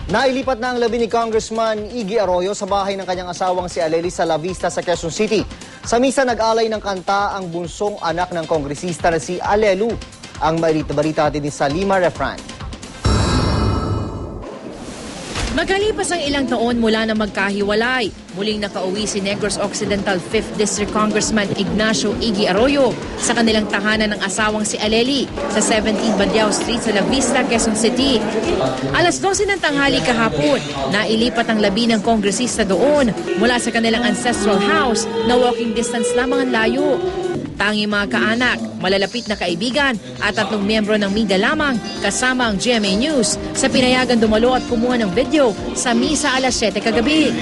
Nailipat na ang labi ni Congressman Iggy Arroyo sa bahay ng kanyang asawang si Aleli sa La Vista sa Quezon City. Sa misa nag-alay ng kanta ang bunsong anak ng kongresista na si Alelu. Ang balita din ni Salima Refran. Magkalipas ang ilang taon mula na magkahiwalay, muling nakauwi si Negros Occidental 5th District Congressman Ignacio Iggy Arroyo sa kanilang tahanan ng asawang si Aleli sa 17 Badiao Street sa La Vista, Quezon City. Alas 12 ng tanghali kahapon, nailipat ang labi ng kongresista doon mula sa kanilang ancestral house na walking distance lamang ang layo. Tanging mga kaanak, malalapit na kaibigan at 3 miyembro ng media lamang kasama ang GMA News sa pinayagan dumalo at kumuha ng video sa misa alas 7 kagabi.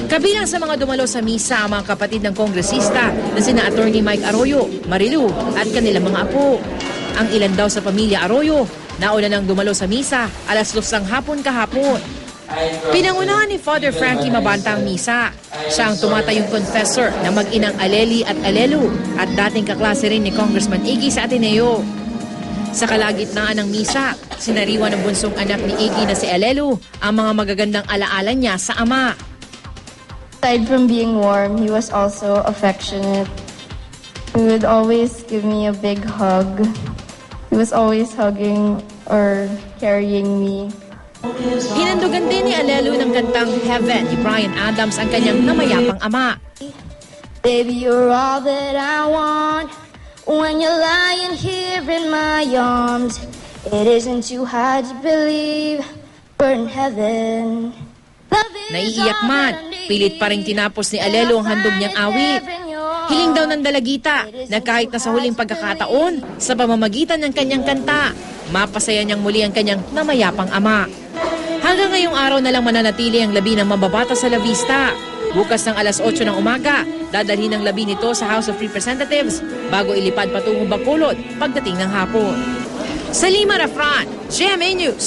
Kabilang sa mga dumalo sa misa ang mga kapatid ng kongresista na sina Attorney Mike Arroyo, Marilu at kanilang mga apo. Ang ilan daw sa pamilya Arroyo, nauna nang dumalo sa misa alas 2 ng hapon kahapon. Pinangunahan ni Father Frankie Mabanta ang misa. Siya ang tumatayong confessor na mag-inang Aleli at Alelu at dating kaklase rin ni Congressman Iggy sa Ateneo. Sa kalagitnaan ng misa, sinariwan ng bunsong anak ni Iggy na si Alelu ang mga magagandang alaala niya sa ama. Aside from being warm, he was also affectionate. He would always give me a big hug. He was always hugging or carrying me. Hinandugan din ni Alelu ng kantang Heaven ni Bryan Adams ang kanyang namayapang ama. Baby, you're all that I want when you're lying here in my arms. It isn't too hard to believe we're in heaven. Naiiyak man, pilit pa rin tinapos ni Alelu ang handog niyang awit. Hiling daw ng dalagita na kahit na sa huling pagkakataon, sa pamamagitan ng kanyang kanta, mapasaya niyang muli ang kanyang namayapang ama. Hanggang ngayong araw na lang mananatili ang labi ng mambabata sa La Vista. Bukas ng alas 8 ng umaga, dadalhin ang labi nito sa House of Representatives bago ilipad patungong Bacolod pagdating ng hapon. Salima Refran, GMA News.